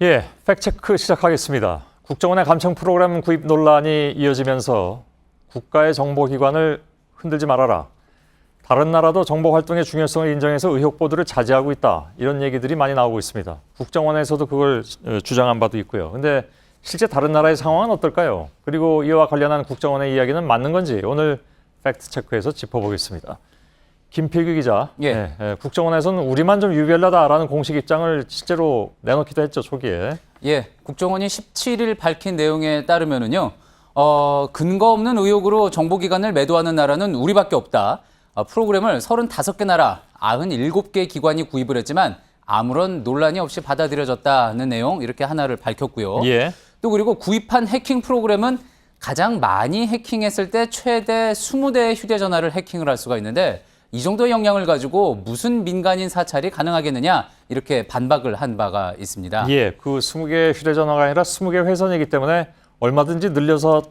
예, 팩트체크 시작하겠습니다. 국정원의 감청 프로그램 구입 논란이 이어지면서 국가의 정보기관을 흔들지 말아라. 다른 나라도 정보 활동의 중요성을 인정해서 의혹 보도를 자제하고 있다. 이런 얘기들이 많이 나오고 있습니다. 국정원에서도 그걸 주장한 바도 있고요. 근데 실제 다른 나라의 상황은 어떨까요? 그리고 이와 관련한 국정원의 이야기는 맞는 건지 오늘 팩트체크에서 짚어보겠습니다. 김필규 기자, 국정원에서는 우리만 좀 유별나다라는 공식 입장을 실제로 내놓기도 했죠, 초기에. 예, 국정원이 17일 밝힌 내용에 따르면은요, 근거 없는 의혹으로 정보기관을 매도하는 나라는 우리밖에 없다. 프로그램을 35개 나라, 97개 기관이 구입을 했지만 아무런 논란이 없이 받아들여졌다는 내용 이렇게 하나를 밝혔고요. 예. 또 그리고 구입한 해킹 프로그램은 가장 많이 해킹했을 때 최대 20대의 휴대전화를 해킹을 할 수가 있는데 이 정도의 역량을 가지고 무슨 민간인 사찰이 가능하겠느냐 이렇게 반박을 한 바가 있습니다. 예, 그 20개 휴대전화가 아니라 20개 회선이기 때문에 얼마든지 늘려서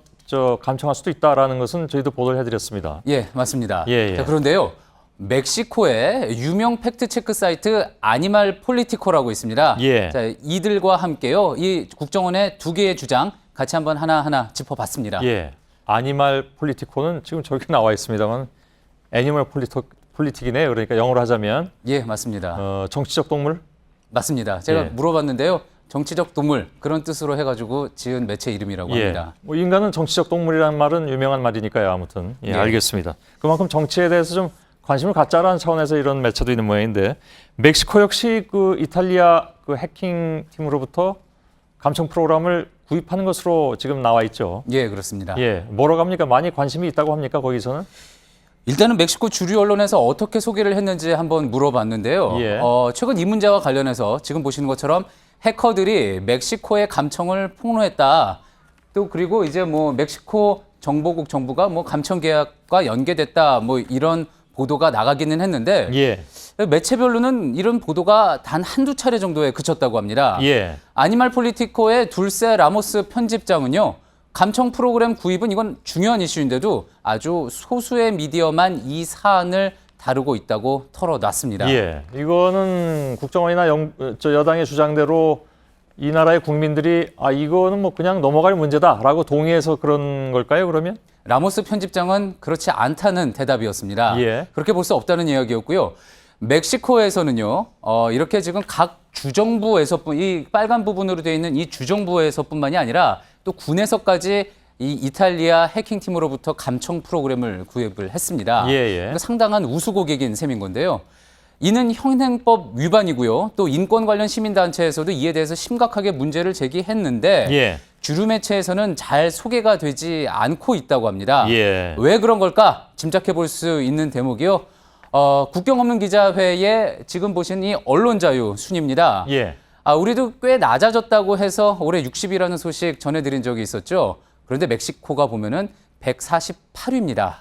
감청할 수도 있다라는 것은 저희도 보도를 해드렸습니다. 예, 맞습니다. 예. 자, 그런데요. 멕시코의 유명 팩트체크 사이트 아니말 폴리티코라고 있습니다. 예. 자, 이들과 함께요. 이 국정원의 두 개의 주장 같이 한번 하나하나 짚어봤습니다. 예, 아니말 폴리티코는 지금 저기 나와 있습니다만 애니멀 폴리틱이네요. 그러니까 영어로 하자면 예, 맞습니다. 정치적 동물? 맞습니다. 제가 예. 물어봤는데요. 정치적 동물 그런 뜻으로 해가지고 지은 매체 이름이라고 합니다. 뭐 인간은 정치적 동물이라는 말은 유명한 말이니까요. 아무튼 예. 알겠습니다. 그만큼 정치에 대해서 좀 관심을 갖자라는 차원에서 이런 매체도 있는 모양인데 멕시코 역시 그 이탈리아 그 해킹 팀으로부터 감청 프로그램을 구입하는 것으로 지금 나와 있죠. 예, 그렇습니다. 예, 뭐라고 합니까? 많이 관심이 있다고 합니까? 거기서는? 일단은 멕시코 주류 언론에서 어떻게 소개를 했는지 한번 물어봤는데요. 예. 최근 이 문제와 관련해서 지금 보시는 것처럼 해커들이 멕시코의 감청을 폭로했다. 또 그리고 이제 뭐 멕시코 정보국 정부가 뭐 감청 계약과 연계됐다. 뭐 이런 보도가 나가기는 했는데 예. 매체별로는 이런 보도가 단 한두 차례 정도에 그쳤다고 합니다. 예. 아니말 폴리티코의 둘세 라모스 편집장은요. 감청 프로그램 구입은 이건 중요한 이슈인데도 아주 소수의 미디어만 이 사안을 다루고 있다고 털어놨습니다. 예, 이거는 국정원이나 여당의 주장대로 이 나라의 국민들이 이거는 뭐 그냥 넘어갈 문제다라고 동의해서 그런 걸까요? 그러면? 라모스 편집장은 그렇지 않다는 대답이었습니다. 예. 그렇게 볼 수 없다는 이야기였고요. 멕시코에서는요, 이렇게 지금 각 주정부에서뿐 이 빨간 부분으로 되어 있는 이 주정부에서뿐만이 아니라 또 군에서까지 이 이탈리아 해킹팀으로부터 감청 프로그램을 구입을 했습니다. 예. 상당한 우수 고객인 셈인 건데요. 이는 현행법 위반이고요. 또 인권 관련 시민단체에서도 이에 대해서 심각하게 문제를 제기했는데 예. 주류 매체에서는 잘 소개가 되지 않고 있다고 합니다. 예. 왜 그런 걸까? 짐작해 볼 수 있는 대목이요. 국경 없는 기자회에 지금 보신 이 언론 자유 순입니다. 예. 우리도 꽤 낮아졌다고 해서 올해 60이라는 소식 전해드린 적이 있었죠. 그런데 멕시코가 보면은 148위입니다.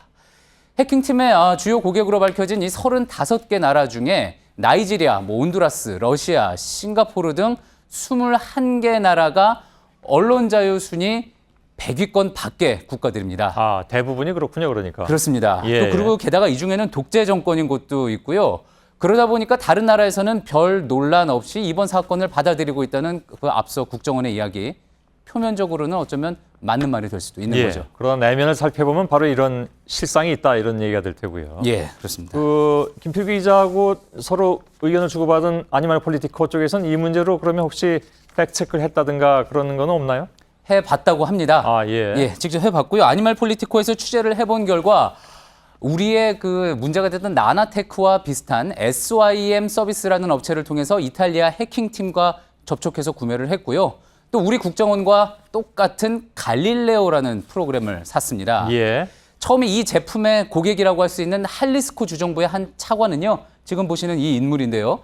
해킹팀의 주요 고객으로 밝혀진 이 35개 나라 중에 나이지리아, 온두라스, 러시아, 싱가포르 등 21개 나라가 언론 자유 순위 100위권 밖의 국가들입니다. 대부분이 그렇군요, 그러니까. 그렇습니다. 예. 또 그리고 게다가 이 중에는 독재 정권인 곳도 있고요. 그러다 보니까 다른 나라에서는 별 논란 없이 이번 사건을 받아들이고 있다는 그 앞서 국정원의 이야기. 표면적으로는 어쩌면 맞는 말이 될 수도 있는 거죠. 그러나 내면을 살펴보면 바로 이런 실상이 있다 이런 얘기가 될 테고요. 예, 그렇습니다. 김필규 기자하고 서로 의견을 주고받은 아니말 폴리티코 쪽에서는 이 문제로 그러면 혹시 팩트체크를 했다든가 그런 건 없나요? 해봤다고 합니다. 예. 직접 해봤고요. 아니말 폴리티코에서 취재를 해본 결과 우리의 그 문제가 됐던 나나테크와 비슷한 SYM 서비스라는 업체를 통해서 이탈리아 해킹팀과 접촉해서 구매를 했고요. 또 우리 국정원과 똑같은 갈릴레오라는 프로그램을 샀습니다. 예. 처음에 이 제품의 고객이라고 할 수 있는 할리스코 주정부의 한 차관은요. 지금 보시는 이 인물인데요.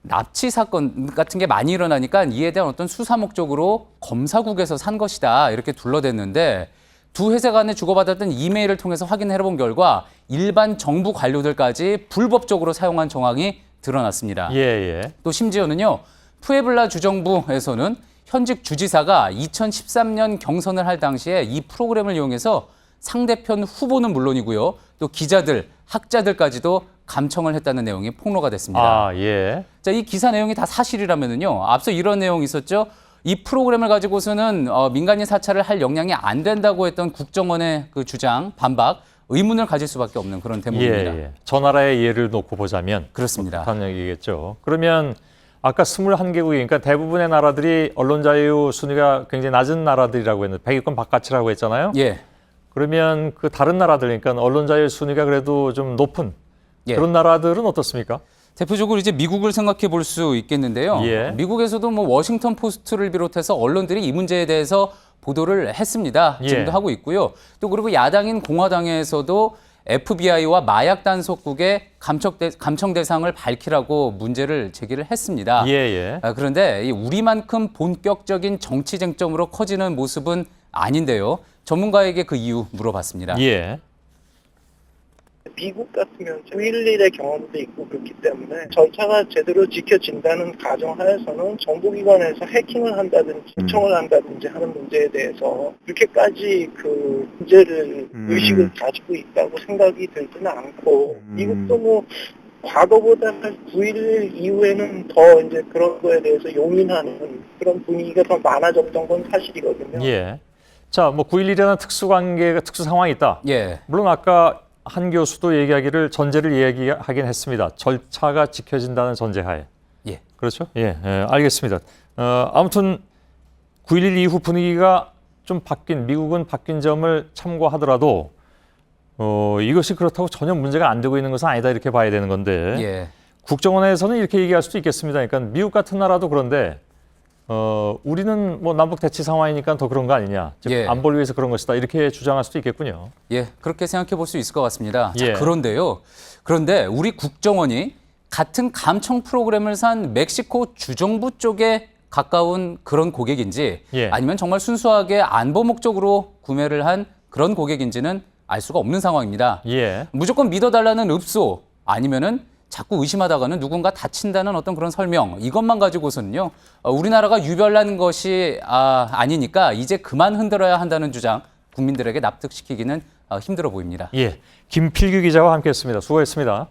납치 사건 같은 게 많이 일어나니까 이에 대한 어떤 수사 목적으로 검사국에서 산 것이다. 이렇게 둘러댔는데 두 회사 간에 주고받았던 이메일을 통해서 확인해 본 결과 일반 정부 관료들까지 불법적으로 사용한 정황이 드러났습니다. 예. 또 심지어는요. 푸에블라 주정부에서는 현직 주지사가 2013년 경선을 할 당시에 이 프로그램을 이용해서 상대편 후보는 물론이고요. 또 기자들, 학자들까지도 감청을 했다는 내용이 폭로가 됐습니다. 아, 예. 자, 이 기사 내용이 다 사실이라면은요. 앞서 이런 내용이 있었죠. 이 프로그램을 가지고서는 민간인 사찰을 할 역량이 안 된다고 했던 국정원의 그 주장, 반박, 의문을 가질 수밖에 없는 그런 대목입니다. 예. 저 나라의 예를 놓고 보자면 그렇습니다. 그렇다는 얘기겠죠. 그러면 아까 21개국이 그러니까 대부분의 나라들이 언론 자유 순위가 굉장히 낮은 나라들이라고 했는데 100위권 바깥이라고 했잖아요. 예. 그러면 그 다른 나라들 그러니까 언론 자유 순위가 그래도 좀 높은 예. 그런 나라들은 어떻습니까? 대표적으로 이제 미국을 생각해 볼 수 있겠는데요. 예. 미국에서도 뭐 워싱턴 포스트를 비롯해서 언론들이 이 문제에 대해서 보도를 했습니다. 예. 지금도 하고 있고요. 또 그리고 야당인 공화당에서도 FBI와 마약 단속국의 감청 대상을 밝히라고 문제를 제기를 했습니다. 예. 그런데 우리만큼 본격적인 정치 쟁점으로 커지는 모습은 아닌데요. 전문가에게 그 이유 물어봤습니다. 예. 미국 같으면 9.11의 경험도 있고 그렇기 때문에 절차가 제대로 지켜진다는 가정하에서는 정보기관에서 해킹을 한다든지 요청을 한다든지 하는 문제에 대해서 그렇게까지 그 문제를 의식을 가지고 있다고 생각이 들지는 않고 미국도 뭐 과거보다 9.11 이후에는 더 이제 그런 거에 대해서 용인하는 그런 분위기가 더 많아졌던 건 사실이거든요. 예. 자, 뭐 9.11이라는 특수 상황이 있다. 예. 물론 아까 한 교수도 얘기하기를 전제를 이야기하긴 했습니다. 절차가 지켜진다는 전제하에. 예. 그렇죠? 예, 알겠습니다. 아무튼 9.11 이후 분위기가 좀 미국은 바뀐 점을 참고하더라도 이것이 그렇다고 전혀 문제가 안 되고 있는 것은 아니다 이렇게 봐야 되는 건데 예. 국정원에서는 이렇게 얘기할 수도 있겠습니다. 그러니까 미국 같은 나라도 그런데 우리는 뭐 남북 대치 상황이니까 더 그런 거 아니냐. 즉 예. 안보를 위해서 그런 것이다. 이렇게 주장할 수도 있겠군요. 예, 그렇게 생각해 볼 수 있을 것 같습니다. 자, 예. 그런데 우리 국정원이 같은 감청 프로그램을 산 멕시코 주정부 쪽에 가까운 그런 고객인지 예. 아니면 정말 순수하게 안보 목적으로 구매를 한 그런 고객인지는 알 수가 없는 상황입니다. 예. 무조건 믿어달라는 읍소 아니면은 자꾸 의심하다가는 누군가 다친다는 어떤 그런 설명 이것만 가지고서는요 우리나라가 유별난 것이 아니니까 이제 그만 흔들어야 한다는 주장 국민들에게 납득시키기는 힘들어 보입니다. 예. 김필규 기자와 함께했습니다. 수고했습니다.